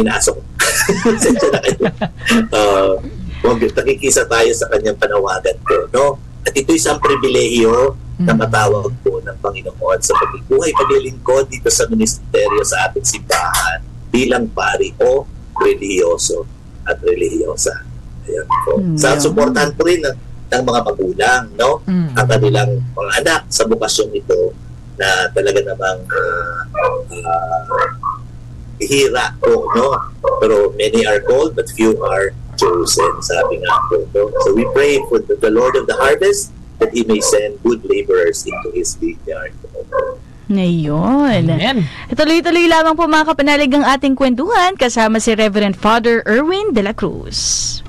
inasok. Nakikisa tayo sa kanyang panawagan po, no? At ito isang pribilehiyo na matawag po ng Panginoon sa paglilingkod dito sa ministeryo sa ating simbahan bilang pari o relihiyoso at relihiyosa. Ayan po. Sa suportahan po rin ng mga magulang, no? Ang kanilang mga anak sa bukasyon ito na talaga namang hira po, no? Pero many are called but few are chosen, sabi nga po, no? So we pray for the Lord of the harvest that He may send good laborers into His vineyard. Ngayon. Amen. Tuloy-tuloy lamang po mga kapanalig ang ating kwentuhan kasama si Reverend Father Erwin de la Cruz.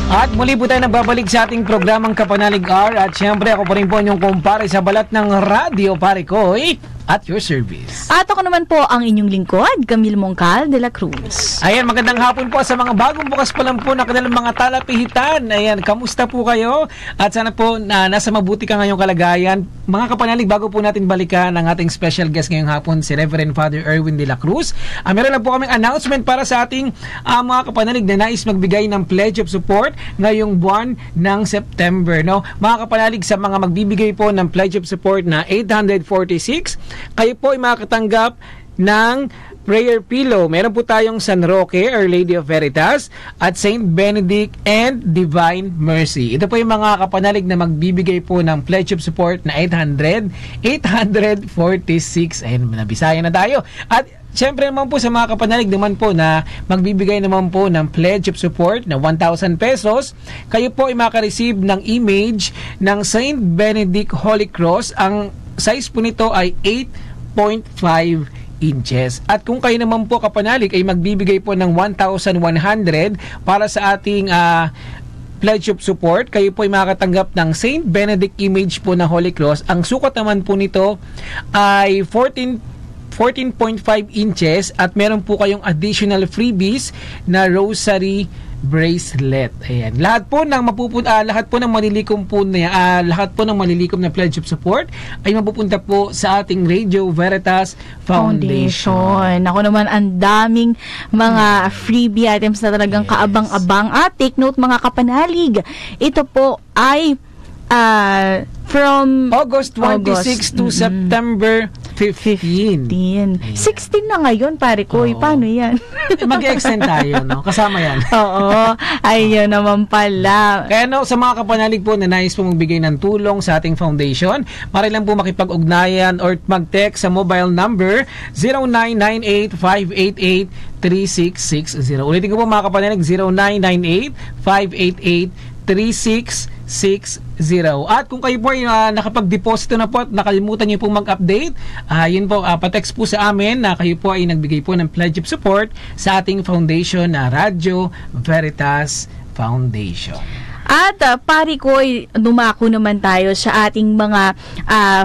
At muli po tayo nagbabalik sa ating programang Kapanalig R at syempre ako pa rin po inyong kumpare sa balat ng radyo, pare Koy, at your service. At ako naman po ang inyong lingkod, Camille Mongcal de la Cruz. Ayan, magandang hapon po sa mga bagong bukas pa lang po na kanilang mga talapihitan. Ayan, kamusta po kayo? At sana po nasa mabuti ka ngayong kalagayan. Mga kapanalig, bago po natin balikan ang ating special guest ngayong hapon, si Reverend Father Erwin de la Cruz. Meron lang po kaming announcement para sa ating mga kapanalig na nais magbigay ng pledge of support ngayong buwan ng September. No? Mga kapanalig, sa mga magbibigay po ng pledge of support na 846, kayo po ay makakatanggap ng prayer pillow. Meron po tayong San Roque, Our Lady of Veritas, at Saint Benedict and Divine Mercy. Ito po yung mga kapanalig na magbibigay po ng pledge of support na 846. Ayun, nabisaya na tayo. At siyempre naman po sa mga kapanalig naman po na magbibigay naman po ng pledge of support na 1,000 pesos, kayo po ay makareceive ng image ng Saint Benedict Holy Cross. Ang size po nito ay 8.5 inches. At kung kayo naman po kapanalig ay magbibigay po ng 1,100 para sa ating pledge of support, kayo po ay makakatanggap ng Saint Benedict image po na Holy Cross. Ang sukat naman po nito ay 14.5 inches at meron po kayong additional freebies na rosary bracelet. Ayan. Lahat po ng malilikom po na lahat po ng malilikom na pledge of support ay mapupunta po sa ating Radio Veritas Foundation. Ako naman, ang daming mga freebie items na talagang kaabang-abang. At take note mga kapanalig, ito po ay from August 26 to September 15. 16 na ngayon, pare ko. Paano yan? Mag-extend tayo, no? Kasama yan. Oo. Ayun naman pala. Kaya no, sa mga kapanalig po na nais po magbigay ng tulong sa ating foundation, maaari lang po makipag-ugnayan or mag-text sa mobile number 0998-588-3660. Ulitin ko po mga kapanalig, 0998-588-3660. At kung kayo po ay nakapag-deposito na po at nakalimutan niyo pong mag-update, yun po, pa-text po sa amin na kayo po ay nagbigay po ng pledge of support sa ating foundation na Radio Veritas Foundation. At pari ko, dumako naman tayo sa ating mga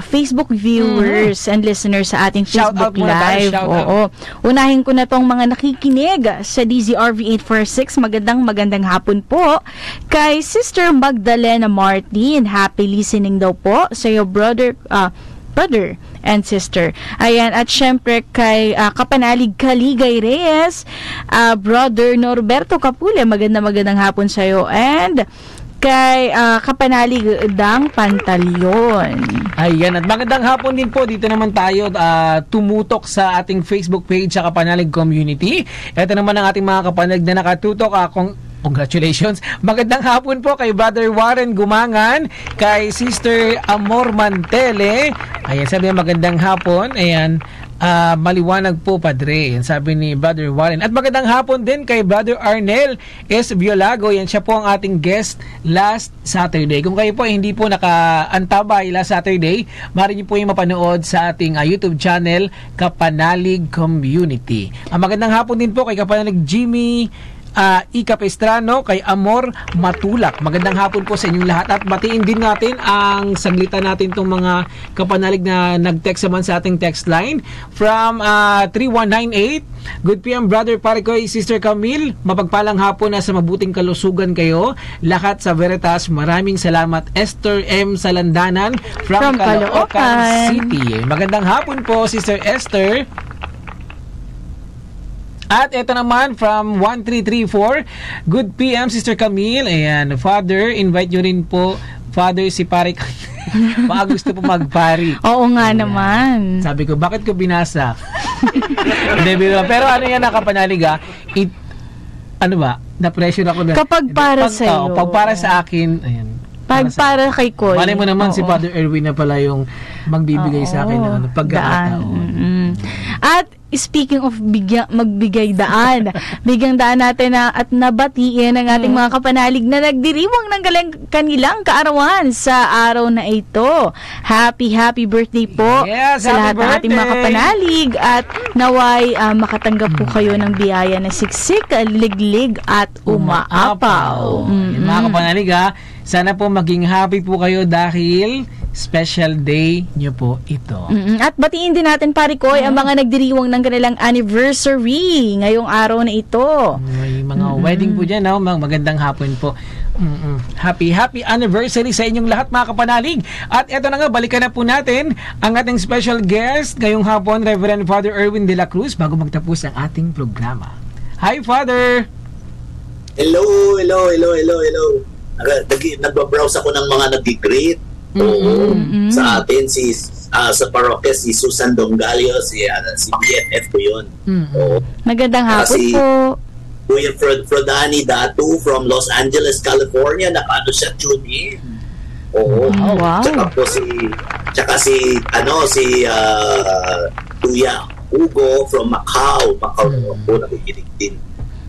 Facebook viewers and listeners sa ating Facebook Live. Oo. Unahin ko na tong mga nakikinig sa DZRV 846. Magandang hapon po. Kay Sister Magdalena Martin, happy listening daw po. Sa iyo, brother brother and sister. Ayan, at syempre kay Kapanalig Kaligay Reyes, Brother Norberto Capule, magandang hapon sa'yo. And kay Kapanalig Dang Pantalyon. Ayan, at magandang hapon din po. Dito naman tayo tumutok sa ating Facebook page sa Kapanalig Community. Ito naman ang ating mga kapanalig na nakatutok. Congratulations. Magandang hapon po kay Brother Warren Gumangan, kay Sister Amor Mantele. Ayan, sabi niya magandang hapon. Ayan, maliwanag po, Padre. Yan sabi ni Brother Warren. At magandang hapon din kay Brother Arnel S. Biolago. Yan, siya po ang ating guest last Saturday. Kung kayo po hindi po nakaantabay last Saturday, maaari niyo po yung mapanood sa ating YouTube channel, Kapanalig Community. Magandang hapon din po kay Kapanalig Jimmy Ika Pestrano, kay Amor Matulak. Magandang hapon po sa inyong lahat, at batiin din natin ang saglitan natin itong mga kapanalig na nag-text naman sa ating text line from 3198. Good PM Brother Parikoy, Sister Camille, mapagpalang hapon na sa mabuting kalusugan kayo lahat sa Veritas. Maraming salamat. Esther M. Salandanan from Caloocan City. Magandang hapon po, Sister Esther. At ito naman from 1334, Good PM Sister Camille. Ayan, Father, invite nyo rin po Father si Parik. Baka gusto po magpari. Oo nga naman. Sabi ko, bakit ko binasa? Pero ano yan, nakapanalig ano ba, na-pressure ako na. Kapag para sa'yo. Pag para sa akin, ayan. Para kay Koy. Malay mo naman si Father Erwin na pala yung magbibigay sa akin ng pagkakataon. At speaking of magbigay daan, bigyang daan natin at nabatiin ang ating mga kapanalig na nagdiriwang ng kanilang kaarawan sa araw na ito. Happy birthday po sa lahat ng ating mga kapanalig, at naway makatanggap po kayo ng biyaya na siksik, liglig at umaapaw. Mga kapanalig, sana po maging happy po kayo dahil special day nyo po ito. At batiin din natin, Parikoy, ang mga nagdiriwang ng kanilang anniversary ngayong araw na ito. May mga wedding po dyan, magandang hapon po. Happy anniversary sa inyong lahat, mga kapanalig. At eto na nga, balikan na po natin ang ating special guest ngayong hapon, Reverend Father Erwin de la Cruz, bago magtapos ang ating programa. Hi, Father! Hello. Nagbabrowse ako ng mga nag-greet. Sa atin, sa parokya, si Susan Dongalio, si BFF ko yun. Magandang hapon po. Kuya Frodani Datu from Los Angeles, California, nakano siya tune in. Wow. Tsaka si Kuya Hugo from Macau po, nakikinig din.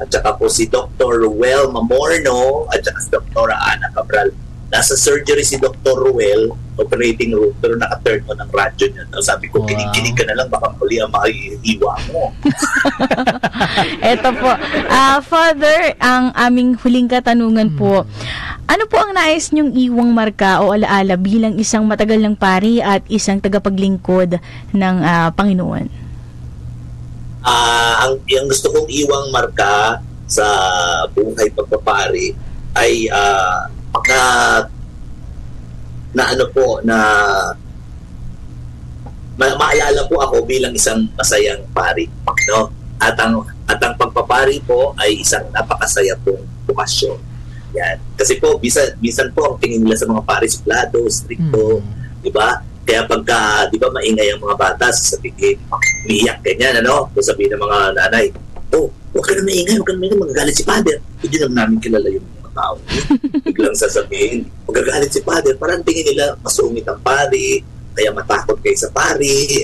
At saka po si Dr. Ruel Mamorno, at saka si Dr. Ana Cabral. Nasa surgery si Dr. Ruel, operating room, pero naka-turn on ang radyo niya. Sabi ko, kinig ka na lang, baka muli ang maiiwa mo. Eto po. Father, ang aming huling katanungan po, ano po ang nais niyong iwang marka o alaala bilang isang matagal ng pari at isang tagapaglingkod ng Panginoon? Ang gusto kong iwang marka sa buhay pagpapari ay maalala po ako bilang isang masayang pari, no? At ang pagpapari po ay isang napakasaya pong bukasyon. Yan. Kasi po minsan po ang tingin nila sa mga pari suplado, stricto, di ba? Kaya pagka, di ba, maingay ang mga bata, sasabihin, umiiyak ganyan, ano? So sabihin ng mga nanay, huwag ka na maingay, magagalit si Father. Hindi naman namin kilala yung mga tao. Biglang sasabihin, magagalit si Father. Parang tingin nila, masungit ang pari, kaya matakot kayo sa pari.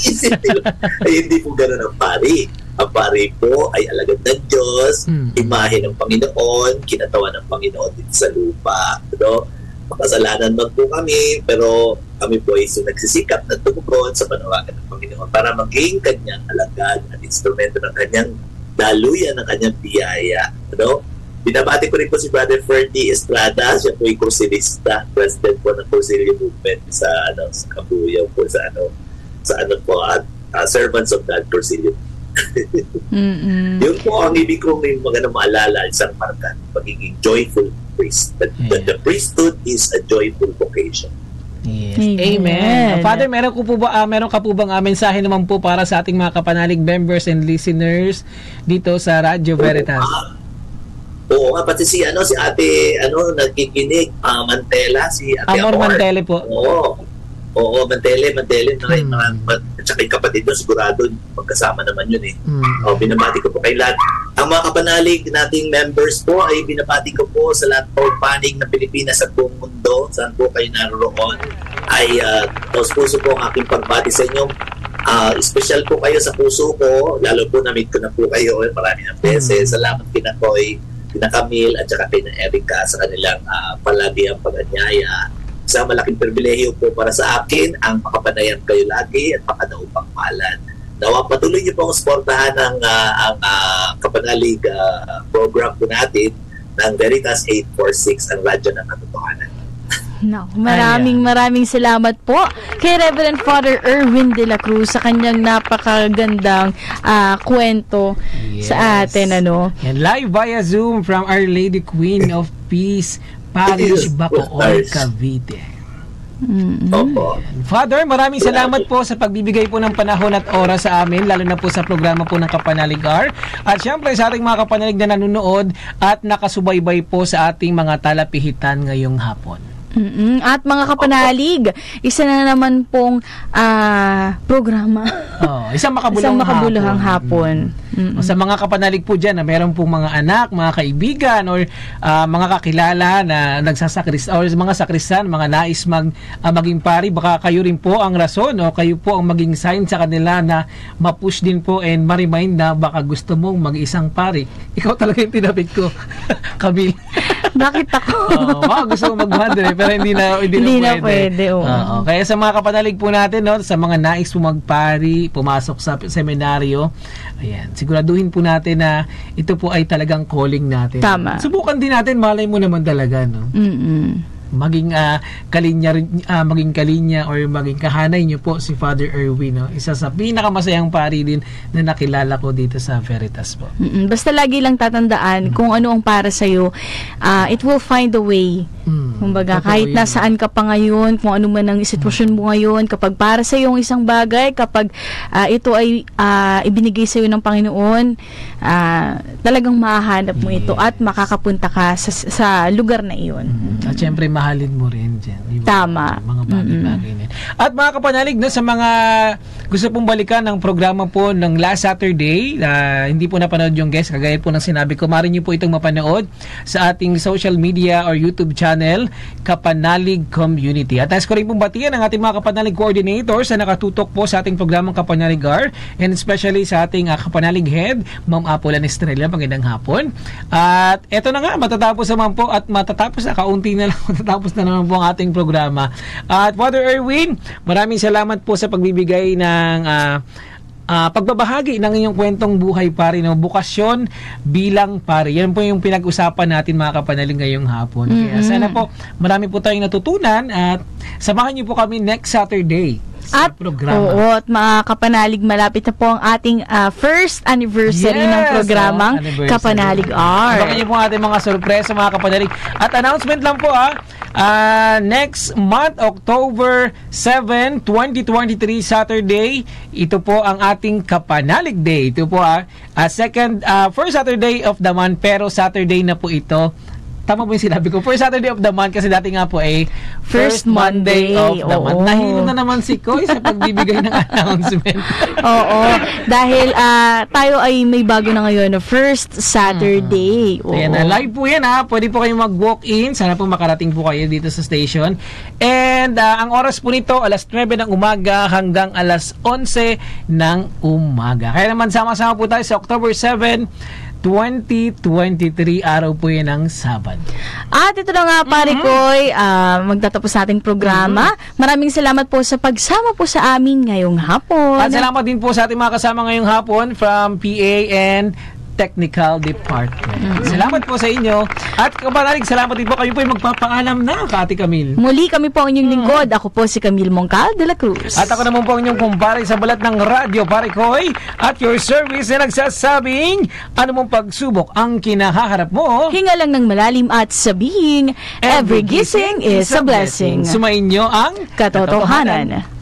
Isip nila, ay hindi po ganun ang pari. Ang pari po ay alagad ng Diyos, imahe ng Panginoon, kinatawan ng Panginoon dito sa lupa. No? Makasalanan man po kami, pero kami po ay nagsisikap na tumugon sa panawagan ng Panginoon para maging kanyang alagad at instrumento ng kanyang daluyan, ng kanyang biyaya. No? Binabati ko rin po si Brother Ferdy Estrada, siya po ay kursilista, president po ng Cursilio Movement sa Kabuyaw po sa Servants of God Cursilio. Yun po ang ibig kong magandang maalala, isang marka, pagiging joyful priest. The priesthood is a joyful vocation. Yes. Amen. Father, meron ka po bang mensahe naman po para sa ating mga kapanalig members and listeners dito sa Radio Veritas? Oo nga, pati si ate, nagkikinig, Mantela, si ate Amor Mantele po. Oo, Mantele, at saka yung kapatid mo, sigurado, magkasama naman yun eh. Binabati ko po kay lahat. Ang mga kapanalig nating members po ay binabati ko po sa lahat po panig ng Pilipinas at buong mundo, saan po kayo naroon, ay taos puso po ang aking pagbati sa inyo. Special po kayo sa puso ko, lalo po na-meet ko na po kayo marami ng beses. Salamat kina Koy, kina Camille at saka kina Erica sa kanilang palagi ang pag-anyaya. Sa malaking pribilehiyo po para sa akin ang makapanayan kayo lagi at makadaupang malan. Nawa patuloy niyo pong suportahan ang kapanalig program po natin ng Veritas 846 ang radyo ng katotohanan. No, maraming salamat po kay Reverend Father Erwin de la Cruz sa kanyang napakagandang kwento sa atin. And live via Zoom from Our Lady Queen of Peace, Parish Bacoor, Cavite. Father, maraming salamat po sa pagbibigay po ng panahon at oras sa amin, lalo na po sa programa po ng Kapanalig R. At syempre sa ating mga kapanalig na nanonood at nakasubaybay po sa ating mga talapihitan ngayong hapon. At mga kapanalig, isa na naman pong programa. Isang makabuluhang hapon. Sa mga kapanalig po dyan na meron pong mga anak, mga kaibigan or mga kakilala na nagsasakris or mga sakrisan, mga nais maging pari, baka kayo rin po ang rason o kayo po ang maging sign sa kanila na ma-push din po and ma-remind na baka gusto mong mag-isang pari. Ikaw talaga yung tinapit ko, Camille. Bakit ako? Gusto mong mag-mother pero hindi na pwede. Kaya sa mga kapanalig po natin, sa mga nais po magpari, pumasok sa seminaryo, ayan, siguraduhin po natin na ito po ay talagang calling natin. Tama. Subukan din natin, malay mo naman talaga, maging kalinya or maging kahanay niyo po si Father Erwin, isa sa pinakamasayang pari din na nakilala ko dito sa Veritas po. Basta lagi lang tatandaan kung ano ang para sa'yo, it will find a way. Kumbaga, kahit nasaan ka pa ngayon, kung ano man ang sitwasyon mo ngayon, kapag para sa'yo ang isang bagay, kapag ito ay ibinigay sa'yo ng Panginoon, talagang mahahanap mo ito at makakapunta ka sa lugar na iyon. At syempre, mahalin mo rin dyan. Tama. Mga bagay-bagay na. At mga kapanalig, sa mga gusto pong balikan ng programa po ng last Saturday, hindi po napanood yung guest, kagaya po ng sinabi ko, maaari niyo po itong mapanood sa ating social media or YouTube channel, Kapanalig Community. At nais ko rin pong batiyan ang ating mga kapanalig coordinators na nakatutok po sa ating programang Kapanalig R, and especially sa ating kapanalig head, Ma'am Apolan Estrella. Magandang hapon. At eto na nga, matatapos naman po at kaunti na lang matatapos na naman po ang ating programa. At Father Erwin, maraming salamat po sa pagbibigay ng pagbabahagi ng inyong kwentong buhay pari, bukasyon bilang pari. Yan po yung pinag-usapan natin mga kapanalig ngayong hapon. Kaya sana po marami po tayong natutunan at samahan niyo po kami next Saturday sa programa. At mga kapanalig, malapit na po ang ating first anniversary ng programang Kapanalig R. Abangan niyo po ating mga sorpresa mga kapanalig. At announcement lang po next month, October 7, 2023, Saturday, ito po ang ating Kapanalig Day. Ito po first Saturday of the month, pero Saturday na po ito. Tama po yung sinabi ko. First Saturday of the month kasi dati nga po first Monday of the month. Nahilo na naman si Koy sa pagbibigay ng announcement. Dahil tayo ay may bago na ngayon, first Saturday. Ayan na, live po yan Pwede po kayong mag-walk-in. Sana po makarating po kayo dito sa station. And ang oras po nito, alas 9 ng umaga hanggang alas 11 ng umaga. Kaya naman sama-sama po tayo sa October 7, 2023, araw po yan ng Sabado. At ito na nga, pare Koy, magtatapos sa ating programa. Maraming salamat po sa pagsama po sa amin ngayong hapon. At salamat din po sa ating mga kasama ngayong hapon from PA and Technical Department. Salamat po sa inyo. At kapanalig, salamat din po. Kayo po yung magpapaalam na, Kati Camille. Muli kami po ang inyong lingkod. Ako po si Camille Mongcal de la Cruz. At ako naman po ang inyong kumpare sa balat ng radyo, Pare Koy, at your service na nagsasabing, ano mong pagsubok ang kinahaharap mo? Hinga lang ng malalim at sabihin, every gising is a blessing. Sumainyo ang Katotohanan.